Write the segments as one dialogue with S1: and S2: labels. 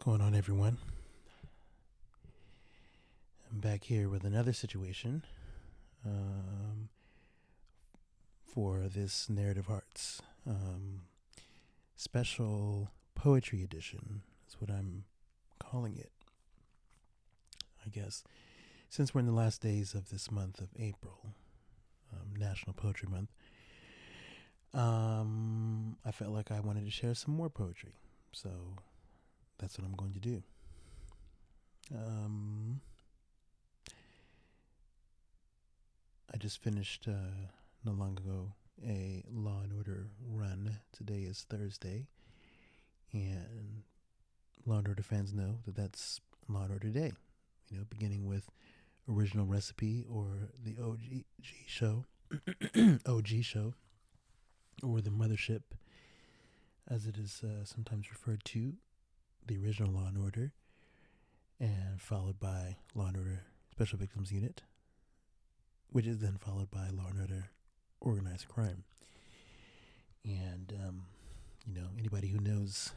S1: Going on, everyone? I'm back here with another situation um, for this Narrative Arts special poetry edition is what I'm calling it, I guess. Since we're in the last days of this month of April, National Poetry Month, I felt like I wanted to share some more poetry. So that's what I'm going to do. I just finished not long ago a Law and Order run. Today is Thursday, and Law and Order fans know that that's Law and Order Day. You know, beginning with Original Recipe or the OG show, OG show, or the Mothership, as it is sometimes referred to, the original Law and Order, and followed by Law and Order Special Victims Unit, which is then followed by Law and Order Organized Crime. And, anybody who knows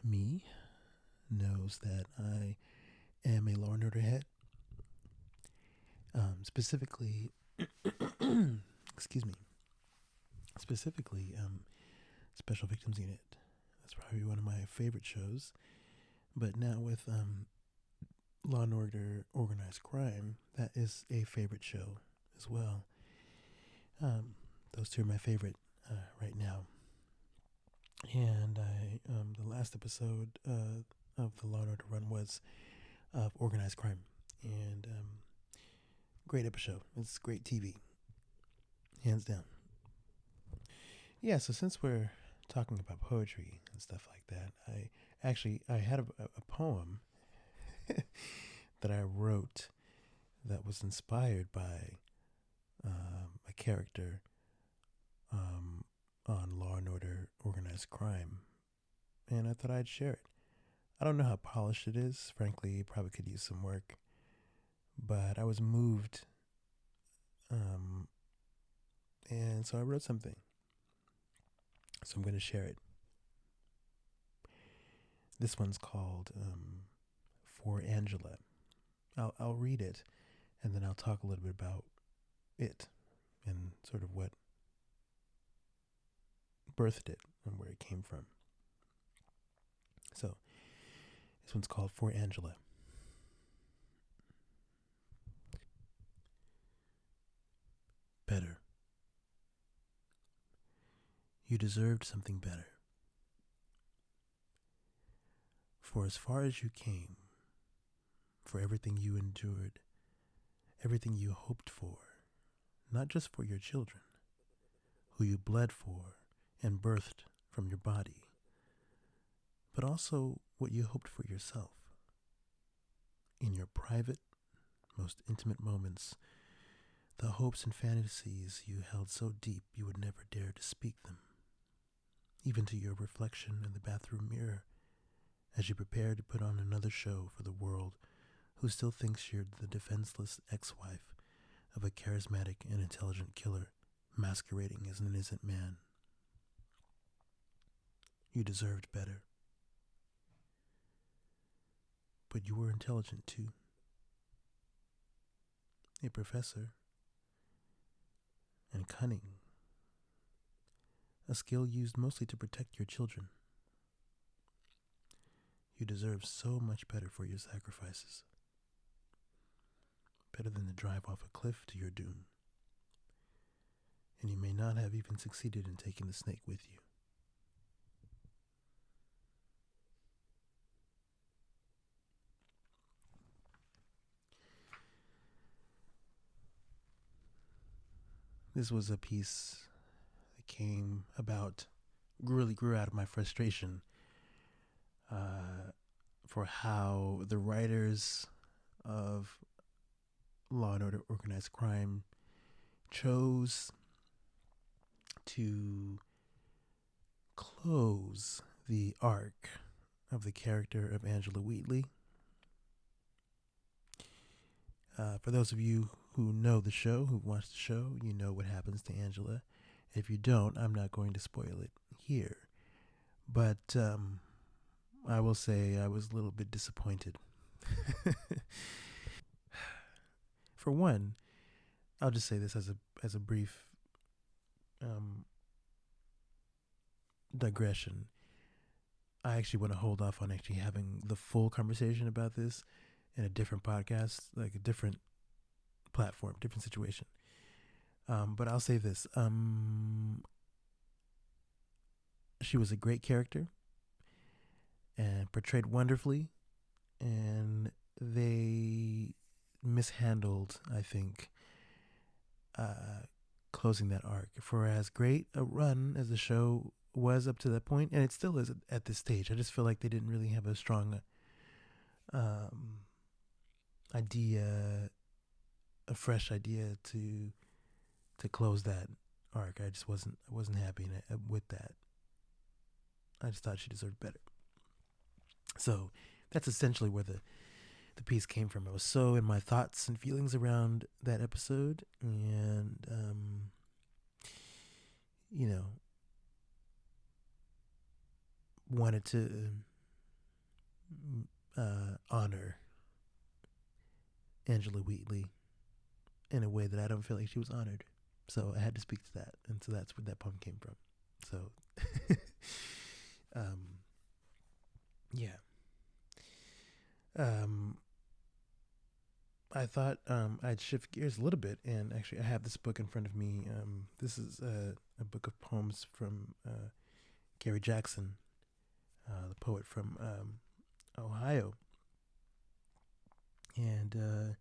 S1: me knows that I am a Law and Order head. Specifically, Special Victims Unit. That's probably one of my favorite shows. But now with Law and Order Organized Crime, that is a favorite show as well. Those two are my favorite right now. And the last episode of the Law and Order run was of Organized Crime, and great episode. It's great TV, hands down. Yeah. So since we're talking about poetry and stuff like that, I had a poem that I wrote that was inspired by a character on Law and Order Organized Crime, and I thought I'd share it. I don't know how polished it is. Frankly, it probably could use some work, but I was moved, and so I wrote something. So I'm going to share it. This one's called For Angela. I'll read it, and then I'll talk a little bit about it and sort of what birthed it and where it came from. So this one's called For Angela. Better. You deserved something better. For as far as you came, for everything you endured, everything you hoped for, not just for your children, who you bled for and birthed from your body, but also what you hoped for yourself. In your private, most intimate moments, the hopes and fantasies you held so deep you would never dare to speak them, even to your reflection in the bathroom mirror as you prepare to put on another show for the world who still thinks you're the defenseless ex-wife of a charismatic and intelligent killer masquerading as an innocent man. You deserved better. But you were intelligent too. A professor. And cunning. A skill used mostly to protect your children. You deserve so much better for your sacrifices. Better than to drive off a cliff to your doom. And you may not have even succeeded in taking the snake with you. This was a piece that came about, really grew out of my frustration for how the writers of Law and Order Organized Crime chose to close the arc of the character of Angela Wheatley. For those of you who know the show, who've watched the show, you know what happens to Angela. If you don't, I'm not going to spoil it here. But I will say I was a little bit disappointed. For one, I'll just say this as a brief um, digression. I actually want to hold off on actually having the full conversation about this in a different podcast, like a different platform, different situation. But I'll say this: she was a great character and portrayed wonderfully, and they mishandled, I think, uh, closing that arc. For as great a run as the show was up to that point, and it still is at this stage, I just feel like they didn't really have a strong um, idea, a fresh idea to close that arc. I wasn't happy with that. I just thought she deserved better. So that's essentially where the piece came from. I was so in my thoughts and feelings around that episode, and you know, wanted to honor Angela Wheatley in a way that I don't feel like she was honored. So I had to speak to that, and so that's where that poem came from. So, um, yeah. Um, I thought I'd shift gears a little bit, and actually, I have this book in front of me. This is a book of poems from Gary Jackson, the poet from Ohio, and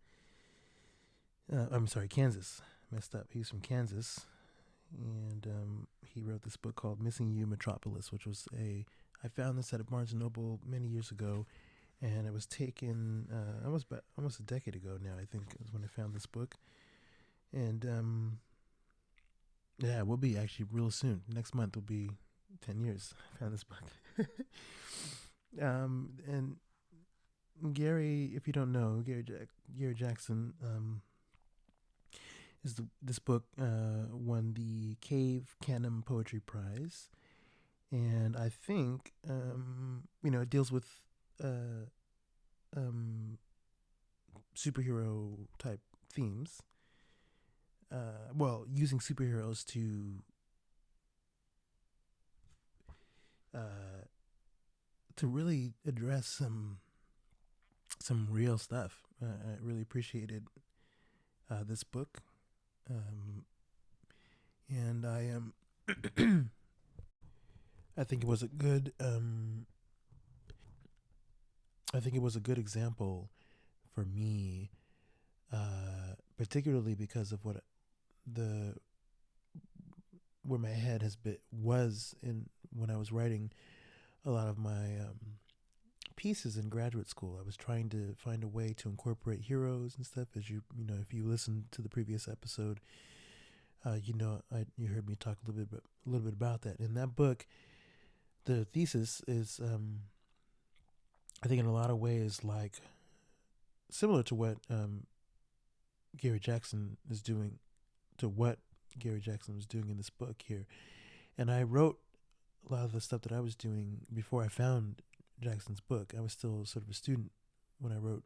S1: I'm sorry, Kansas. Messed up. He's from Kansas, and he wrote this book called "Missing You Metropolis," which was a I found this at a Barnes and Noble many years ago, and it was taken almost a decade ago now. I think is when I found this book, and yeah, we'll be actually real soon. Next month will be 10 years. I found this book, and Gary, if you don't know, Gary Jackson this book won the Cave Canem Poetry Prize, and I think it deals with uh, um, superhero type themes. Well, using superheroes uh, to really address some real stuff. I really appreciated this book, um, and I think it was a good. I think it was a good example for me, particularly because of what the where my head has been was in when I was writing a lot of my pieces in graduate school. I was trying to find a way to incorporate heroes and stuff. As if you listen to the previous episode, you heard me talk a little bit about that. In that book, the thesis is, I think, in a lot of ways, like similar to what Gary Jackson is doing, to what Gary Jackson was doing in this book here. And I wrote a lot of the stuff that I was doing before I found Jackson's book. I was still sort of a student when I wrote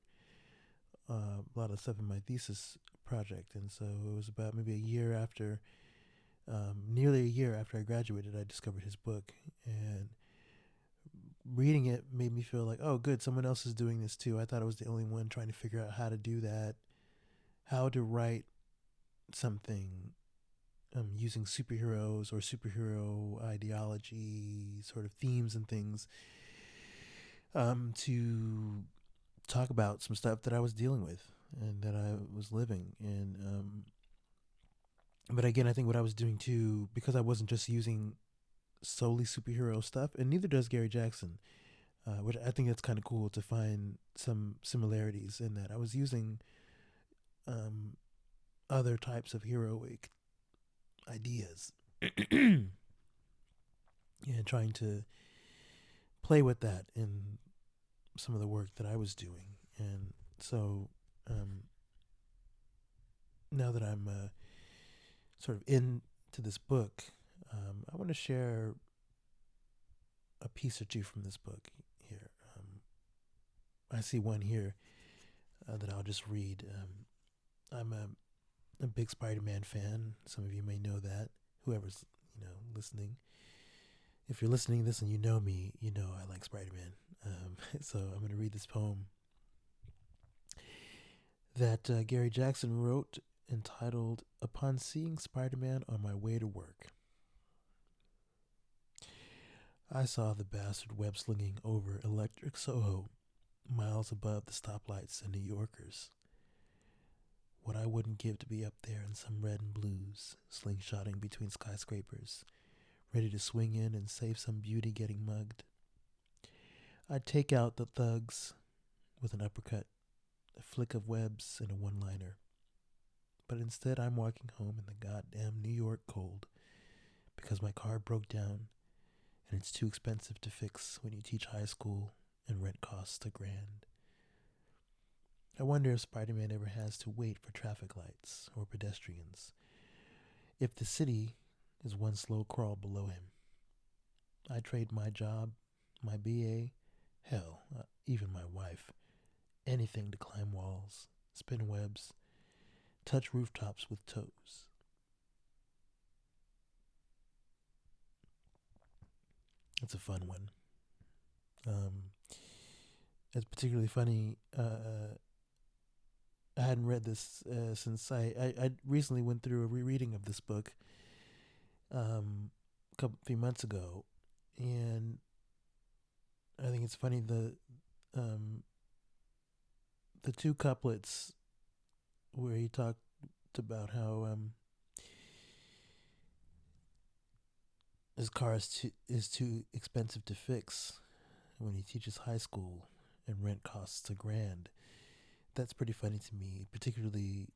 S1: a lot of stuff in my thesis project, and so it was about maybe nearly a year after I graduated, I discovered his book, and reading it made me feel like, oh, good, someone else is doing this too. I thought I was the only one trying to figure out how to do that, how to write something using superheroes or superhero ideology sort of themes and things to talk about some stuff that I was dealing with and that I was living. And but again, I think what I was doing too, because I wasn't just using solely superhero stuff, and neither does Gary Jackson, which I think that's kind of cool to find some similarities in that. I was using other types of heroic ideas and trying to play with that in some of the work that I was doing. And so now that I'm sort of into this book, I want to share a piece or two from this book here. I see one here that I'll just read. I'm a big Spider-Man fan. Some of you may know that. Whoever's listening, if you're listening to this and you know me, you know I like Spider-Man. So I'm going to read this poem that Gary Jackson wrote, entitled "Upon Seeing Spider-Man on My Way to Work." I saw the bastard web slinging over electric Soho, miles above the stoplights and New Yorkers. What I wouldn't give to be up there in some red and blues, slingshotting between skyscrapers, ready to swing in and save some beauty getting mugged. I'd take out the thugs with an uppercut, a flick of webs, and a one-liner. But instead I'm walking home in the goddamn New York cold because my car broke down and it's too expensive to fix when you teach high school and rent costs $1,000. I wonder if Spider-Man ever has to wait for traffic lights or pedestrians. If the city is one slow crawl below him. I'd trade my job, my BA, hell, even my wife, anything to climb walls, spin webs, touch rooftops with toes. It's a fun one. It's particularly funny. I hadn't read this since I recently went through a rereading of this book a few months ago, and I think it's funny the two couplets where he talked about how his car is too expensive to fix when he teaches high school and rent costs $1,000. That's pretty funny to me, particularly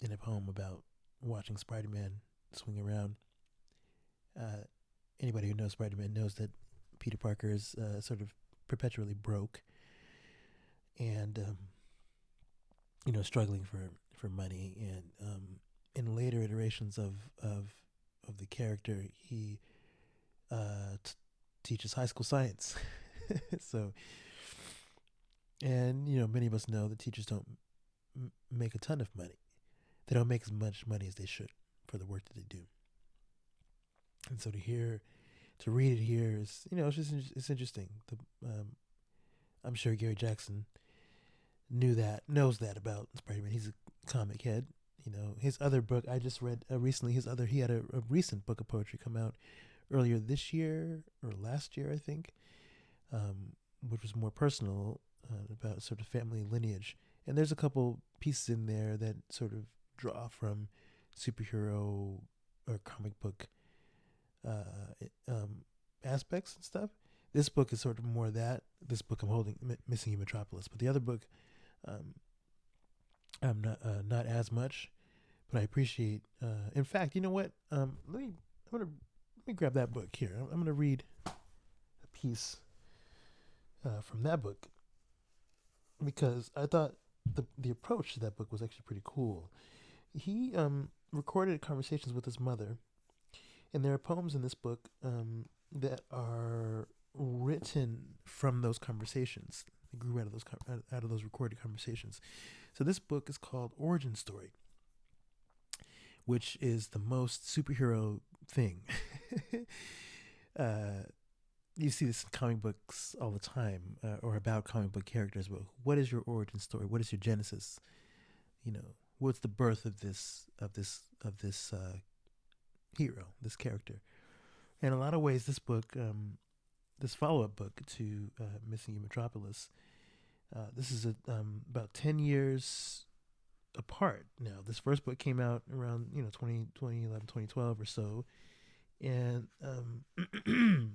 S1: in a poem about watching Spider-Man swing around. Anybody who knows Spider-Man knows that Peter Parker is sort of perpetually broke and struggling for money, and in later iterations of the character, he teaches high school science. So, and many of us know that teachers don't make a ton of money. They don't make as much money as they should for the work that they do. And so to read it here is, it's interesting. I'm sure Gary Jackson knows that about Spider-Man. He's a comic head. His other book I just read recently. He had a recent book of poetry come out earlier this year or last year, I think, which was more personal, about sort of family lineage. And there's a couple pieces in there that sort of draw from superhero or comic book aspects and stuff. This book is sort of more that. This book I'm holding, Missing You Metropolis. But the other book, I'm not as much, but I appreciate. In fact, you know what? Let me grab that book here. I'm gonna read a piece from that book because I thought the approach to that book was actually pretty cool. He recorded conversations with his mother, and there are poems in this book that are written from those conversations. They grew out of those recorded conversations. So this book is called Origin Story, which is the most superhero thing. You see this in comic books all the time, or about comic book characters. But what is your origin story? What is your genesis? What's the birth of this hero, this character? In a lot of ways, this book, this follow-up book to Missing You Metropolis, this is about 10 years apart now. This first book came out around 2011, 2012 or so, and it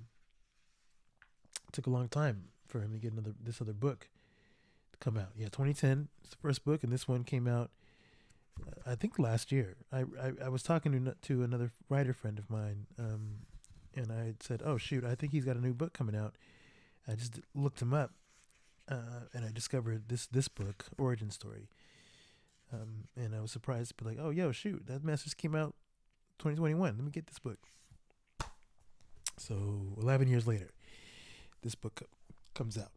S1: took a long time for him to get this other book to come out. 2010 is the first book, and this one came out I think last year. I was talking to another writer friend of mine, and I said, "Oh shoot, I think he's got a new book coming out." I just looked him up, and I discovered this book, Origin Story. And I was surprised to be like, "Oh, yo, shoot, that message came out 2021. Let me get this book." So 11 years later, this book comes out.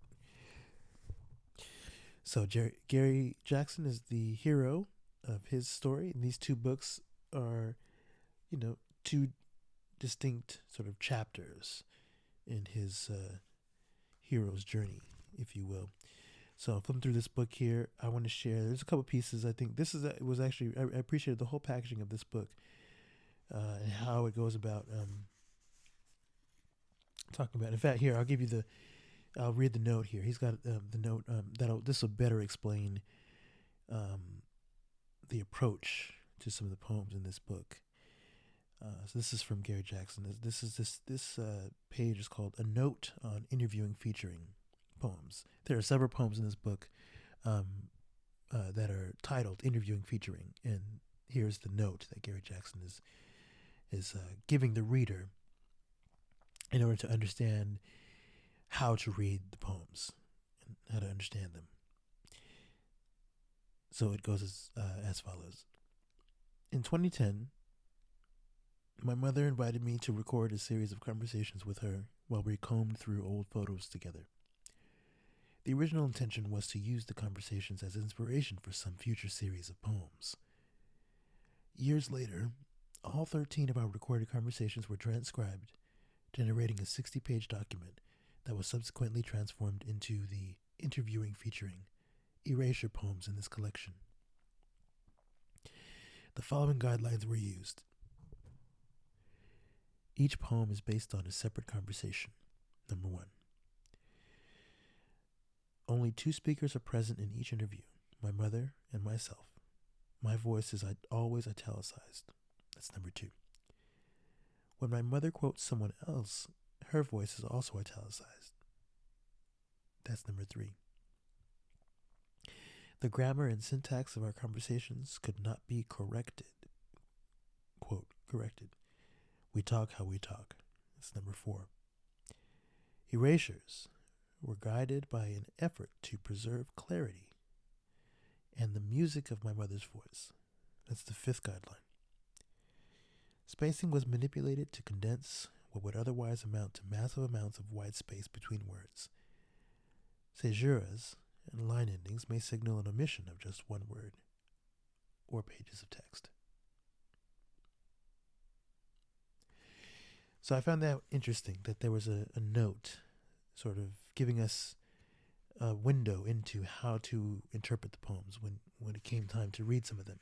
S1: So Gary Jackson is the hero of his story, and these two books are, two distinct sort of chapters in his hero's journey, if you will. So flipping through this book here, I want to share. There's a couple pieces. I think this is it was actually I appreciated the whole packaging of this book and how it goes about talking about. In fact, here I'll give you the. I'll read the note here. He's got the note this will better explain the approach to some of the poems in this book. So this is from Gary Jackson. This page is called "A Note on Interviewing Featuring Poems." There are several poems in this book that are titled "Interviewing Featuring," and here's the note that Gary Jackson is giving the reader in order to understand how to read the poems and how to understand them. So it goes as follows. In 2010, my mother invited me to record a series of conversations with her while we combed through old photos together. The original intention was to use the conversations as inspiration for some future series of poems. Years later, all 13 of our recorded conversations were transcribed, generating a 60-page document that was subsequently transformed into the interviewing featuring erasure poems in this collection. The following guidelines were used. Each poem is based on a separate conversation. Number 1. Only 2 speakers are present in each interview, my mother and myself. My voice is always italicized. That's number 2. When my mother quotes someone else, her voice is also italicized. That's number 3. The grammar and syntax of our conversations could not be corrected. Quote, corrected. We talk how we talk. That's number 4. Erasures were guided by an effort to preserve clarity and the music of my mother's voice. That's the 5th guideline. Spacing was manipulated to condense what would otherwise amount to massive amounts of white space between words. Caesuras and line endings may signal an omission of just one word or pages of text. So I found that interesting that there was a note sort of giving us a window into how to interpret the poems when it came time to read some of them.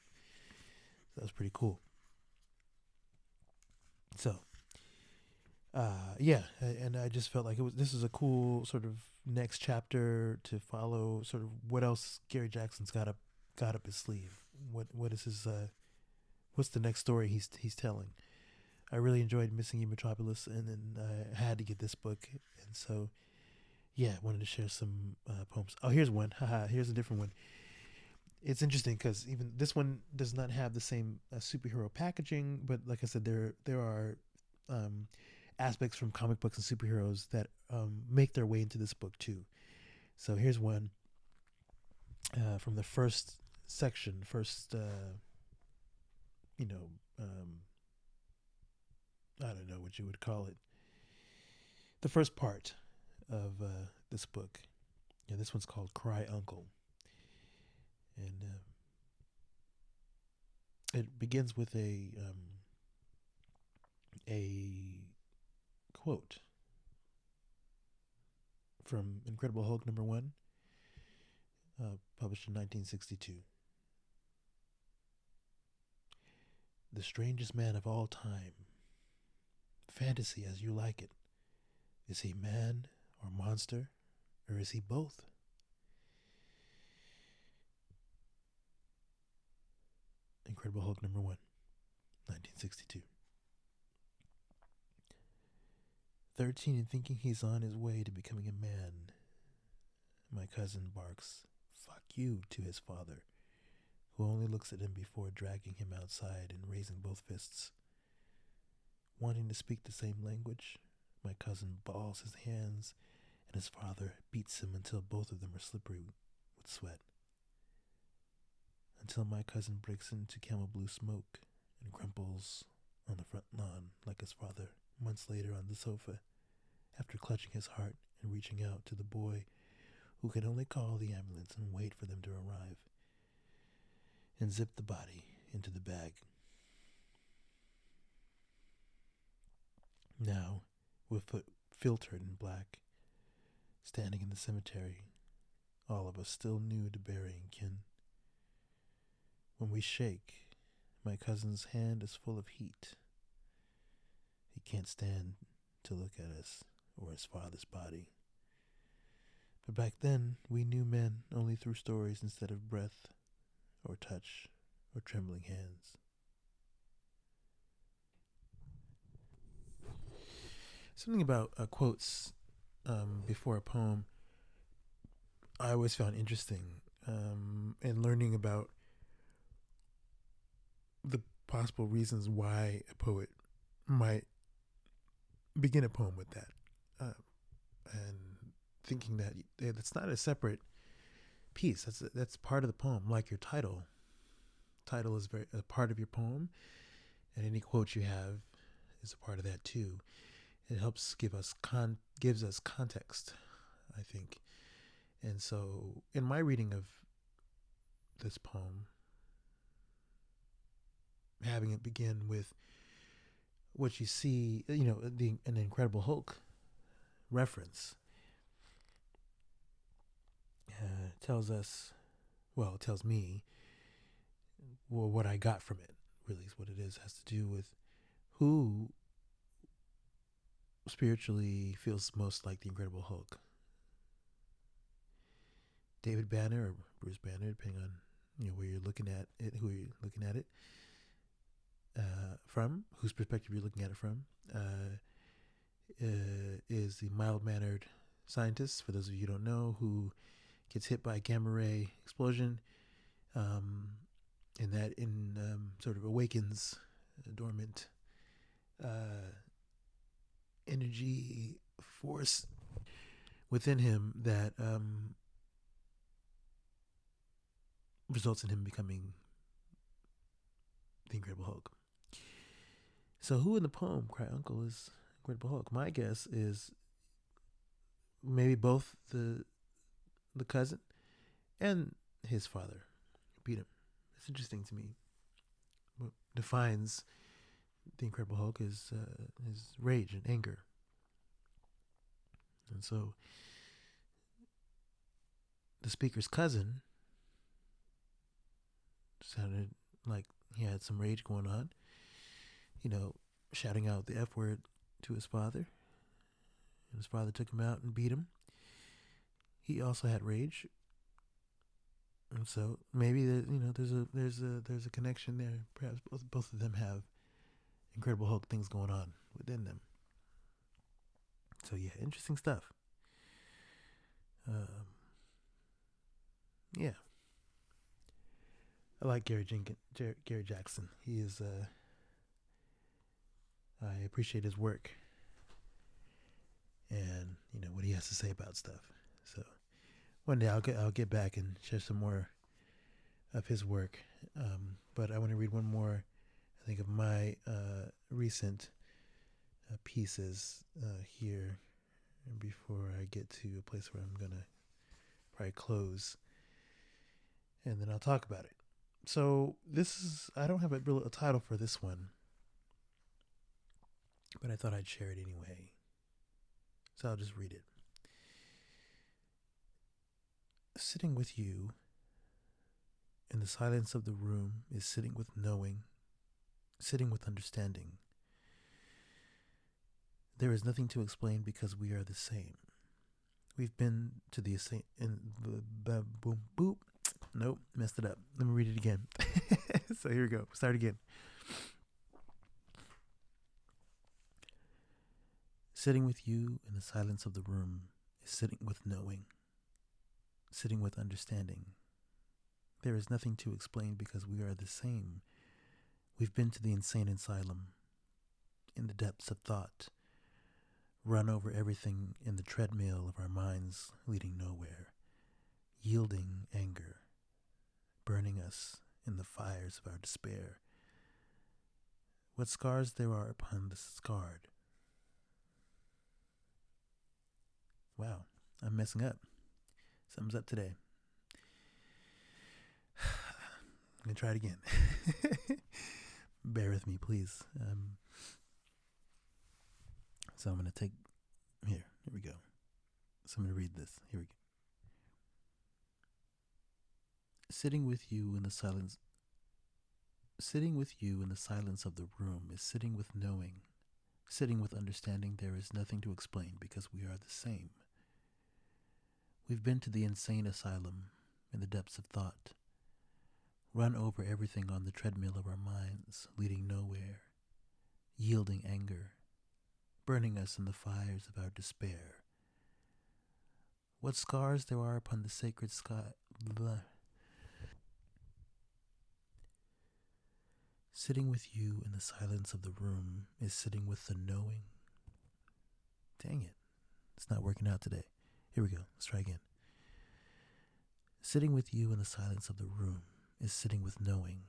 S1: That was pretty cool. So, and I just felt like this is a cool sort of next chapter to follow. Sort of what else Gary Jackson's got up his sleeve. What is his what's the next story he's telling? I really enjoyed Missing You Metropolis, and then I had to get this book, and so yeah, wanted to share some poems. Oh, here's one. Here's a different one. It's interesting because even this one does not have the same superhero packaging, but like I said, there are aspects from comic books and superheroes that make their way into this book too. So here's one from the first section, I don't know what you would call it. The first part of this book. Yeah, this one's called "Cry Uncle," and it begins with a quote from Incredible Hulk #1, published in 1962. The strangest man of all time. Fantasy as you like it. Is he man or monster, or is he both? Incredible Hulk #1, 1962. 13 and thinking he's on his way to becoming a man. My cousin barks, "Fuck you," to his father, who only looks at him before dragging him outside and raising both fists. Wanting to speak the same language, my cousin balls his hands, and his father beats him until both of them are slippery with sweat. Until my cousin breaks into camel blue smoke and crumples on the front lawn like his father months later on the sofa, after clutching his heart and reaching out to the boy who can only call the ambulance and wait for them to arrive and zip the body into the bag. Now, with foot filtered in black, standing in the cemetery, all of us still new to burying kin. When we shake, my cousin's hand is full of heat. He can't stand to look at us or his father's body. But back then, we knew men only through stories instead of breath or touch or trembling hands. Something about quotes before a poem I always found interesting, and learning about the possible reasons why a poet might begin a poem with that, and thinking that it's not a separate piece. That's part of the poem, like your title. Title is a part of your poem, and any quote you have is a part of that too. It helps gives us context, I think. And so, in my reading of this poem, having it begin with what you see, an Incredible Hulk reference, tells us, well, it tells me, well, what I got from it, really, is what it is, has to do with who spiritually feels most like the Incredible Hulk. David Banner or Bruce Banner, depending on where you're looking at it, who you're looking at it from, whose perspective you're looking at it from, is the mild-mannered scientist, for those of you who don't know, who gets hit by a gamma ray explosion, and that sort of awakens a dormant energy force within him that results in him becoming the Incredible Hulk. So who in the poem Cry Uncle is Incredible Hulk? My guess is maybe both the cousin and his father beat him. It's interesting to me. What defines the Incredible Hulk is his rage and anger. And so the speaker's cousin sounded like he had some rage going on, shouting out the F word to his father. And his father took him out and beat him. He also had rage. And so maybe there's a connection there. Perhaps both of them have Incredible Hulk things going on within them. So yeah, interesting stuff. Yeah, I like Gary Jackson. He is. I appreciate his work, and what he has to say about stuff. So one day I'll get back and share some more of his work. But I want to read one more, I think, of my recent pieces here before I get to a place where I'm gonna probably close, and then I'll talk about it. So I don't have a title for this one, but I thought I'd share it anyway. So I'll just read it. Sitting with you in the silence of the room is sitting with knowing, sitting with understanding. There is nothing to explain because we are the same. We've been to the same. Boom, boop. Nope, messed it up. Let me read it again. So here we go. Start again. Sitting with you in the silence of the room is sitting with knowing, sitting with understanding. There is nothing to explain because we are the same. We've been to the insane asylum, in the depths of thought, run over everything in the treadmill of our minds leading nowhere, yielding anger, burning us in the fires of our despair. What scars there are upon the scarred. Wow, I'm messing up. Something's up today. I'm going to try it again. Bear with me, please. So I'm going to take... Here we go. So I'm going to read this. Here we go. Sitting with you in the silence of the room is sitting with knowing, sitting with understanding there is nothing to explain because we are the same. We've been to the insane asylum in the depths of thought, run over everything on the treadmill of our minds, leading nowhere, yielding anger, burning us in the fires of our despair. What scars there are upon the sacred sky. Blah. Sitting with you in the silence of the room is sitting with the knowing. Dang it. It's not working out today. Here we go. Let's try again. Sitting with you in the silence of the room is sitting with knowing,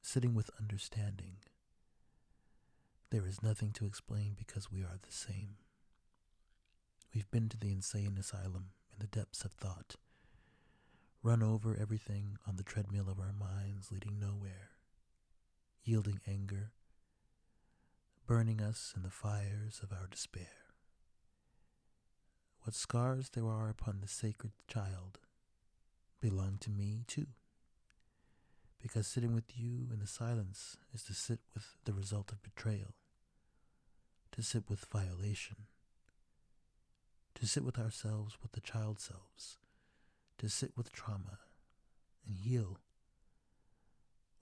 S1: sitting with understanding. There is nothing to explain because we are the same. We've been to the insane asylum in the depths of thought, run over everything on the treadmill of our minds, leading nowhere, yielding anger, burning us in the fires of our despair. What scars there are upon the sacred child belong to me too, because sitting with you in the silence is to sit with the result of betrayal, to sit with violation, to sit with ourselves, with the child selves, to sit with trauma and heal,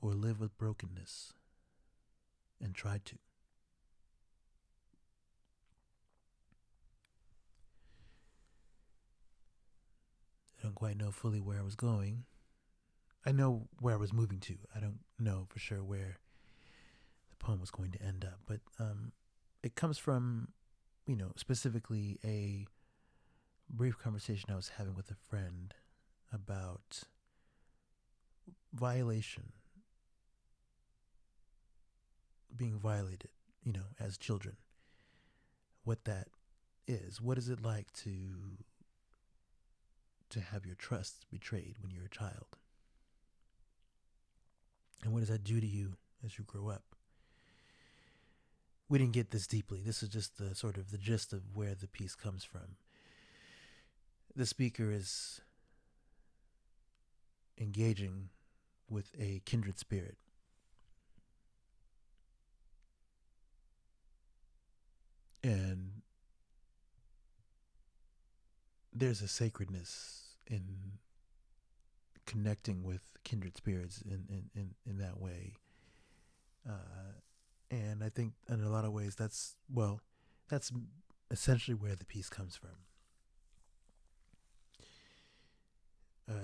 S1: or live with brokenness and try to. I don't quite know fully where I was going. I know where I was moving to. I don't know for sure where the poem was going to end up, but it comes from, specifically a brief conversation I was having with a friend about violation, being violated, as children. What that is. What is it like to have your trust betrayed when you're a child? And what does that do to you as you grow up? We didn't get this deeply. This is just the sort of the gist of where the piece comes from. The speaker is engaging with a kindred spirit. And there's a sacredness in connecting with kindred spirits in that way. And I think in a lot of ways that's essentially where the piece comes from.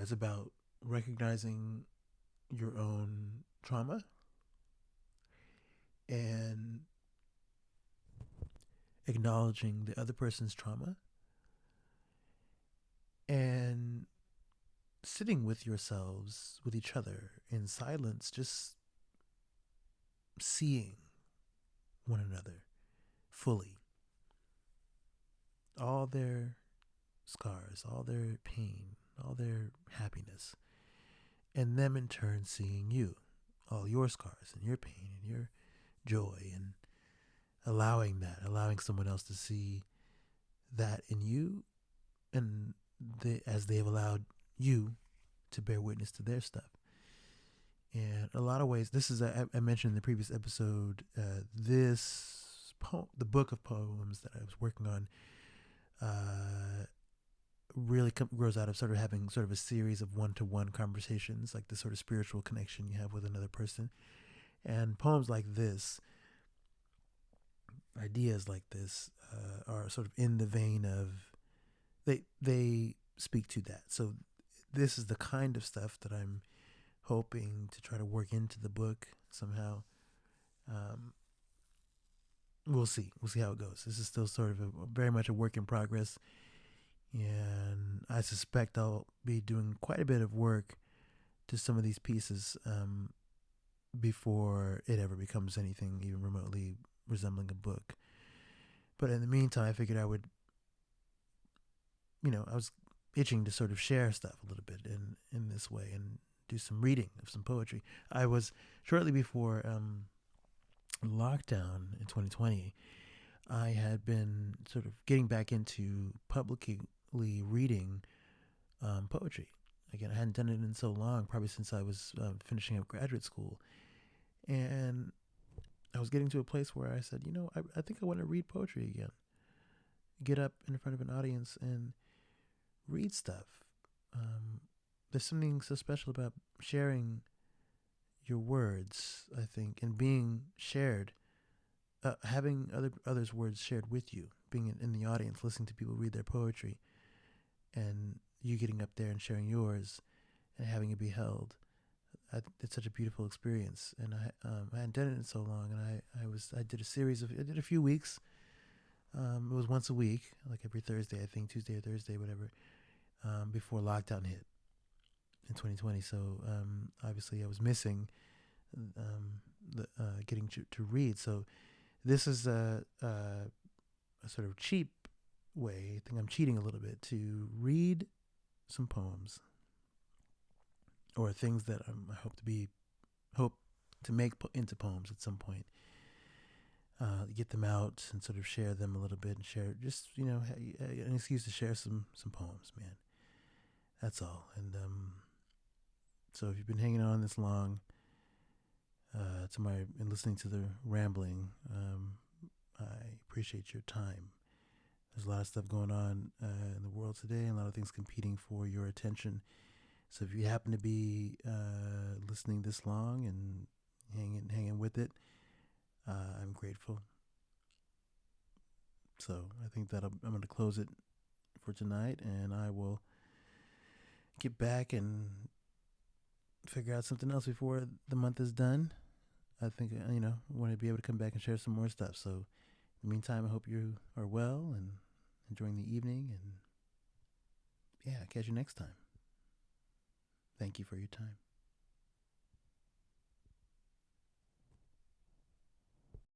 S1: It's about recognizing your own trauma and acknowledging the other person's trauma and sitting with yourselves, with each other in silence, just seeing one another fully. All their scars, all their pain, all their happiness, and them in turn seeing you, all your scars and your pain and your joy, and allowing someone else to see that in you, and as they have allowed you to bear witness to their stuff. And a lot of ways, this is, I mentioned in the previous episode, the book of poems that I was working on really grows out of sort of having sort of a series of one-to-one conversations, like the sort of spiritual connection you have with another person. And poems like this, ideas like this, are sort of in the vein of, they speak to that. So this is the kind of stuff that I'm hoping to try to work into the book somehow. We'll see how it goes. This is still sort of very much a work in progress, and I suspect I'll be doing quite a bit of work to some of these pieces before it ever becomes anything even remotely resembling a book. But in the meantime, I figured I would, I was itching to sort of share stuff a little bit in this way and do some reading of some poetry. I was shortly before lockdown in 2020. I had been sort of getting back into publicly reading poetry. Again, I hadn't done it in so long, probably since I was finishing up graduate school. And I was getting to a place where I said, I think I want to read poetry again. Get up in front of an audience and read stuff. There's something so special about sharing your words, I think, and being shared, having others' words shared with you, being in the audience, listening to people read their poetry, and you getting up there and sharing yours, and having it be held. It's such a beautiful experience, and I hadn't done it in so long, and I did a few weeks. It was once a week, like every Thursday, I think, Tuesday or Thursday, whatever, before lockdown hit in 2020. So obviously I was missing getting to read. So this is a sort of cheap way. I think I'm cheating a little bit to read some poems or things that I hope to make into poems at some point. Get them out and sort of share them a little bit and share just an excuse to share some poems, man. That's all. And so if you've been hanging on this long and listening to the rambling, I appreciate your time. There's a lot of stuff going on in the world today, and a lot of things competing for your attention. So if you happen to be listening this long and hanging with it, I'm grateful. So I think that I'm going to close it for tonight, and I will get back and figure out something else before the month is done. I think, want to be able to come back and share some more stuff. So in the meantime, I hope you are well and enjoying the evening. And yeah, catch you next time. Thank you for your time.